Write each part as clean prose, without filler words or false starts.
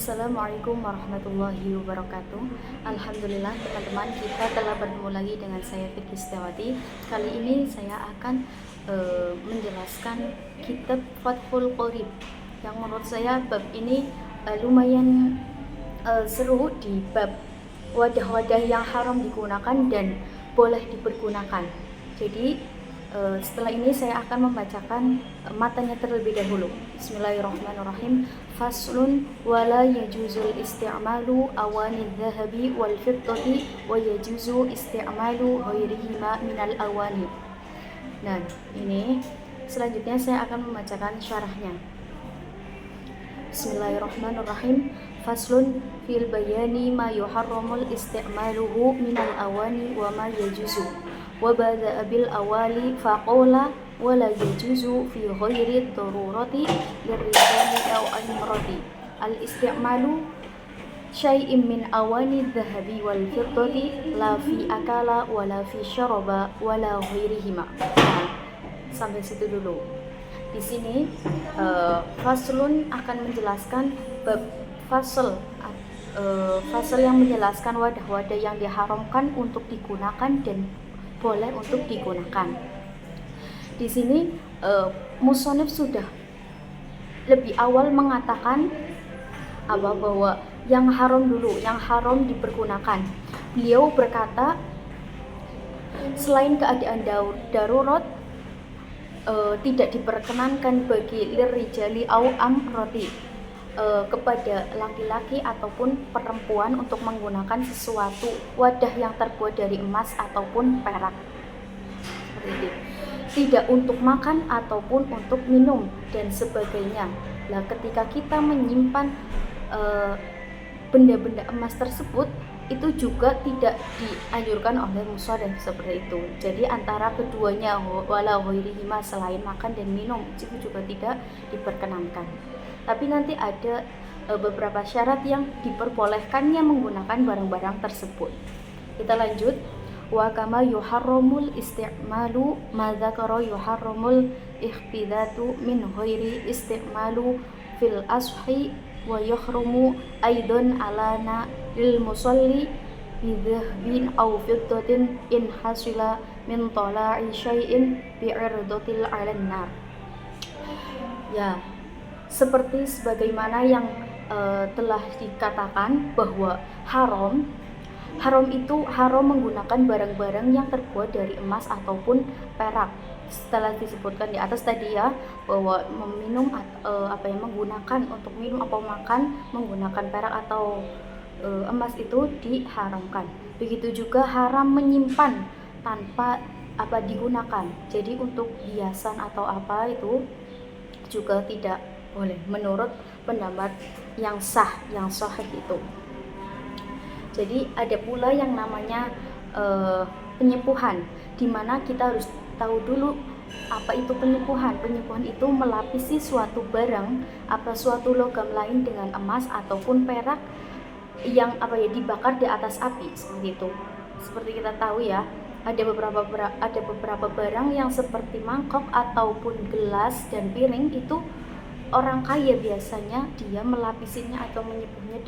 Assalamualaikum warahmatullahi wabarakatuh. Alhamdulillah teman-teman, kita telah bertemu lagi dengan saya Fikri Setiawati. Kali ini saya akan menjelaskan kitab Fathul Qorib, yang menurut saya bab ini lumayan seru di bab wadah-wadah yang haram digunakan dan boleh dipergunakan. Jadi setelah ini saya akan membacakan matanya terlebih dahulu. Bismillahirrahmanirrahim. Faslun wala yajuzul isti'malu awani dhahabi wal fiddati wa yajuzu isti'malu ghairihima minal awani. Nah, ini selanjutnya saya akan membacakan syarahnya. Bismillahirrahmanirrahim. Faslun fil bayani ma yuharramul isti'maluhu minal awani wa ma yajuzu. وبدأ بالأوالي فقال ولا يجوز في غير الضرورة للرجال أو المرأة الاستعمال شيء من أواني الذهب والفضة لا في أكل ولا في شرب ولا غيرهما. Sampai situ dulu. Di sini faslun akan menjelaskan bab fasl yang menjelaskan wadah-wadah yang diharamkan untuk digunakan dan boleh untuk digunakan. Di sini musonif sudah lebih awal mengatakan bahwa yang haram dulu, yang haram dipergunakan. Beliau berkata, selain keadaan darurat tidak diperkenankan bagi lirijali au amroti, kepada laki-laki ataupun perempuan untuk menggunakan sesuatu wadah yang terbuat dari emas ataupun perak. Seperti itu. Tidak untuk makan ataupun untuk minum dan sebagainya. Nah, ketika kita menyimpan benda-benda emas tersebut, itu juga tidak dianjurkan oleh musonif seperti itu. Jadi antara keduanya wala ghairihima, selain makan dan minum, itu juga tidak diperkenankan. Tapi nanti ada beberapa syarat yang diperbolehkannya menggunakan barang-barang tersebut. Kita lanjut. Wa kama yuharramul isti'malu ma dzakara yuharramul ikhtidatu min ghairi isti'malu fil ashhi wa yuhramu aidan alana lil musalli bidhahbin aw fiddatin in hasila min tala'i syai'in bi'irdatil 'alan nar. Ya, seperti sebagaimana yang telah dikatakan bahwa haram itu haram menggunakan barang-barang yang terbuat dari emas ataupun perak. Setelah disebutkan di atas tadi ya, bahwa menggunakan untuk minum atau makan menggunakan perak atau emas itu diharamkan. Begitu juga haram menyimpan tanpa digunakan. Jadi untuk hiasan atau apa itu juga tidak boleh menurut pendapat yang sah, yang sahih itu. Jadi ada pula yang namanya penyepuhan, di mana kita harus tahu dulu apa itu penyepuhan. Penyepuhan itu melapisi suatu barang suatu logam lain dengan emas ataupun perak yang dibakar di atas api, seperti itu. Seperti kita tahu ya, ada beberapa barang yang seperti mangkok ataupun gelas dan piring itu orang kaya biasanya dia melapisinya atau menyepuhnya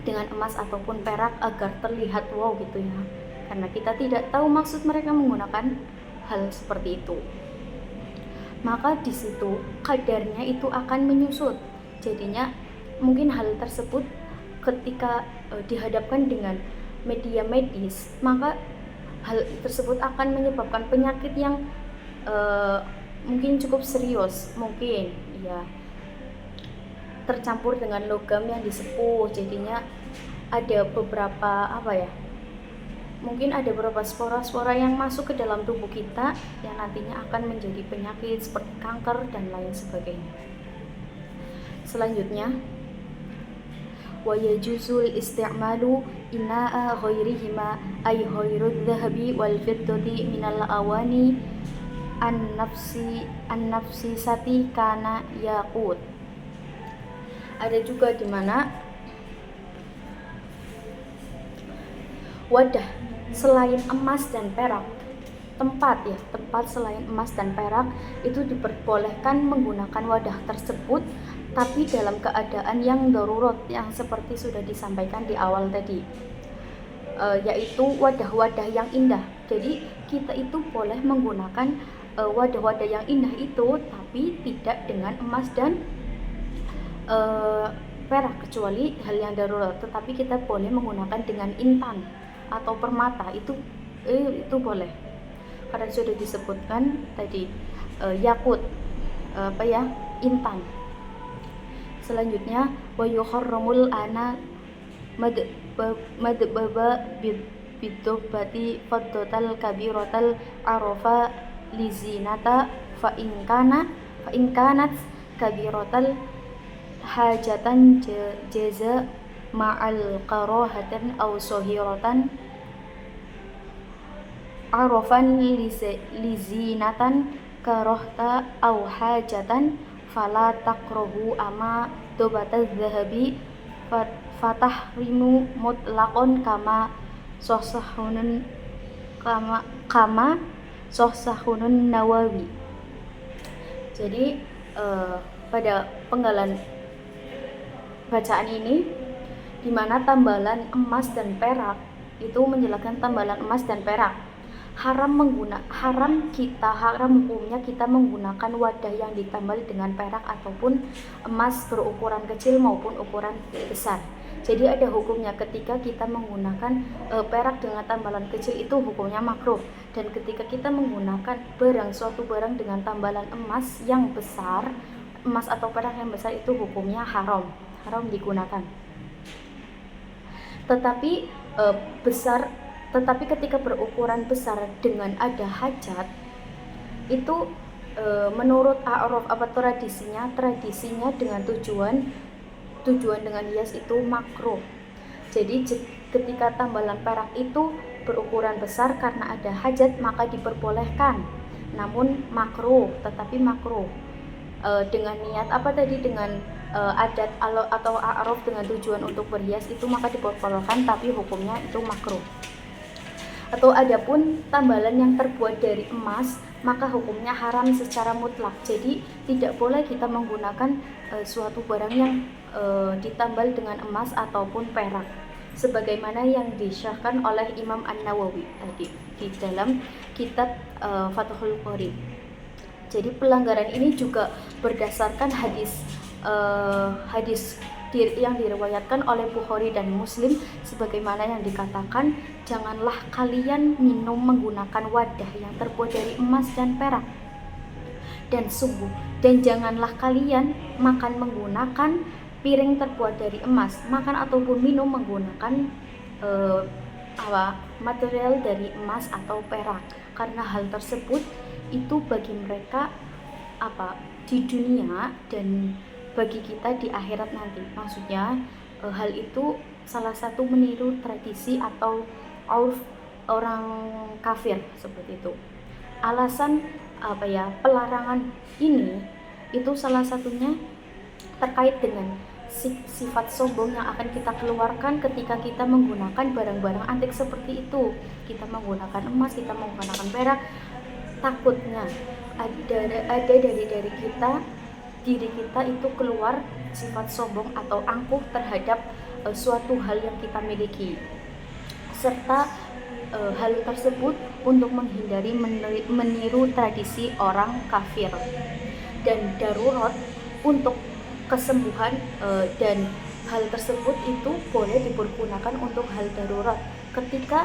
dengan emas ataupun perak agar terlihat wow gitu ya. Karena kita tidak tahu maksud mereka menggunakan hal seperti itu. Maka di situ kadarnya itu akan menyusut. Jadinya mungkin hal tersebut ketika dihadapkan dengan media medis, maka hal tersebut akan menyebabkan penyakit yang mungkin cukup serius, mungkin ya tercampur dengan logam yang disepuh. Jadinya ada beberapa mungkin ada beberapa spora-spora yang masuk ke dalam tubuh kita yang nantinya akan menjadi penyakit seperti kanker dan lain sebagainya. Selanjutnya, wa yajuzul isti'malu ina'a ghairihima ay ghairudz dhahabi wal fiddati minal awani an-nafsi sati kana yaqut. Ada juga di mana wadah selain emas dan perak, tempat selain emas dan perak itu diperbolehkan menggunakan wadah tersebut tapi dalam keadaan yang darurat yang seperti sudah disampaikan di awal tadi, yaitu wadah-wadah yang indah. Jadi kita itu boleh menggunakan wadah-wadah yang indah itu, tapi tidak dengan emas dan perak, kecuali hal yang darurat. Tetapi kita boleh menggunakan dengan intan atau permata, itu boleh, karena sudah disebutkan tadi yakut, intan. Selanjutnya wa yuharramul ana madbaba bidobati faddatal kabiratal arafa lizinata fa in kanat kabiratal hajatan jaza ma'al qarahatan aw sahiratan arafan lizinatan karohta aw hajatan fala taqrahu ama dobataz zahabi fatahrimu mutlaqon kama sohsahunun Nawawi. Jadi pada penggalan bacaan ini, di mana tambalan emas dan perak itu menjelaskan tambalan emas dan perak haram hukumnya kita menggunakan wadah yang ditambal dengan perak ataupun emas berukuran kecil maupun ukuran besar. Jadi ada hukumnya ketika kita menggunakan perak dengan tambalan kecil, itu hukumnya makruh, dan ketika kita menggunakan suatu barang dengan tambalan emas yang besar, emas atau perak yang besar, itu hukumnya haram digunakan. Tetapi ketika berukuran besar dengan ada hajat, itu menurut a'raf tradisinya dengan tujuan dengan hias itu makruh. Jadi ketika tambalan perak itu berukuran besar karena ada hajat, maka diperbolehkan, namun tetapi makruh dengan niat dengan adat atau a'raf dengan tujuan untuk berhias, itu maka diperbolehkan, tapi hukumnya itu makruh. Atau adapun tambalan yang terbuat dari emas, maka hukumnya haram secara mutlak. Jadi tidak boleh kita menggunakan suatu barang yang ditambal dengan emas ataupun perak, sebagaimana yang disyarahkan oleh Imam An-Nawawi tadi di dalam kitab Fathul Qorib. Jadi pelanggaran ini juga berdasarkan hadis yang diriwayatkan oleh Bukhari dan Muslim, sebagaimana yang dikatakan, janganlah kalian minum menggunakan wadah yang terbuat dari emas dan perak dan janganlah kalian makan menggunakan piring terbuat dari emas, makan ataupun minum menggunakan material dari emas atau perak, karena hal tersebut itu bagi mereka di dunia dan bagi kita di akhirat nanti. Maksudnya hal itu salah satu meniru tradisi atau urf orang kafir seperti itu. Alasan pelarangan ini itu salah satunya terkait dengan sifat sombong yang akan kita keluarkan ketika kita menggunakan barang-barang antik seperti itu. Kita menggunakan emas, kita menggunakan perak, takutnya ada dari diri kita itu keluar sifat sombong atau angkuh terhadap suatu hal yang kita miliki, serta hal tersebut untuk menghindari meniru tradisi orang kafir, dan darurat untuk kesembuhan, dan hal tersebut itu boleh dipergunakan untuk hal darurat ketika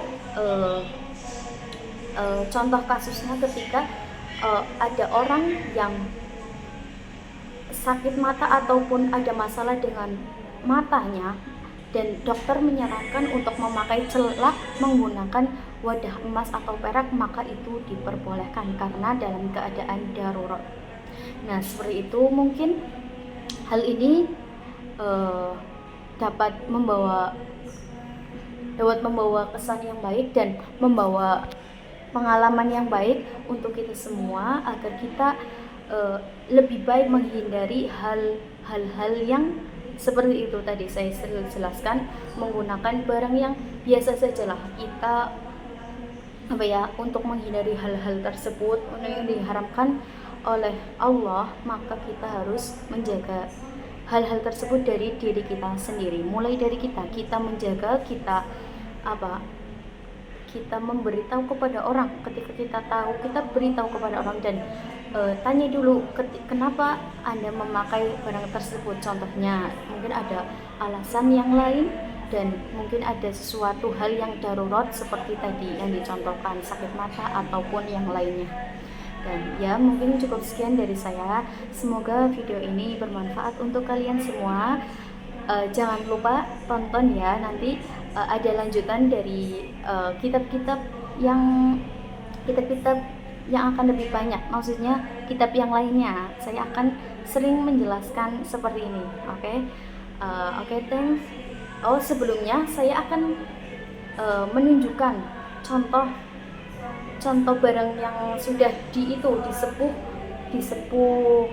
contoh kasusnya ketika ada orang yang sakit mata ataupun ada masalah dengan matanya, dan dokter menyarankan untuk memakai celak menggunakan wadah emas atau perak, maka itu diperbolehkan karena dalam keadaan darurat. Nah, seperti itu. Mungkin hal ini dapat membawa kesan yang baik dan membawa pengalaman yang baik untuk kita semua, agar kita lebih baik menghindari hal-hal yang seperti itu tadi saya jelaskan, menggunakan barang yang biasa sajalah kita untuk menghindari hal-hal tersebut yang diharamkan oleh Allah. Maka kita harus menjaga hal-hal tersebut dari diri kita sendiri. Mulai dari kita menjaga, kita apa? Kita memberitahu kepada orang. Ketika kita tahu, kita beritahu kepada orang dan tanya dulu kenapa Anda memakai barang tersebut. Contohnya, mungkin ada alasan yang lain dan mungkin ada sesuatu hal yang darurat seperti tadi yang dicontohkan, sakit mata ataupun yang lainnya. Dan ya, mungkin cukup sekian dari saya. Semoga video ini bermanfaat untuk kalian semua. Jangan lupa tonton ya, nanti ada lanjutan dari kitab-kitab yang akan lebih banyak, maksudnya kitab yang lainnya saya akan sering menjelaskan seperti ini. Oke, thanks. Sebelumnya saya akan menunjukkan contoh barang yang sudah disepuh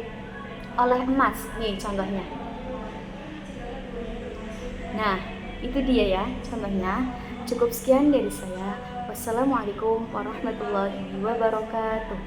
oleh emas nih contohnya. Nah, itu dia ya contohnya. Cukup sekian dari saya. Wassalamualaikum warahmatullahi wabarakatuh.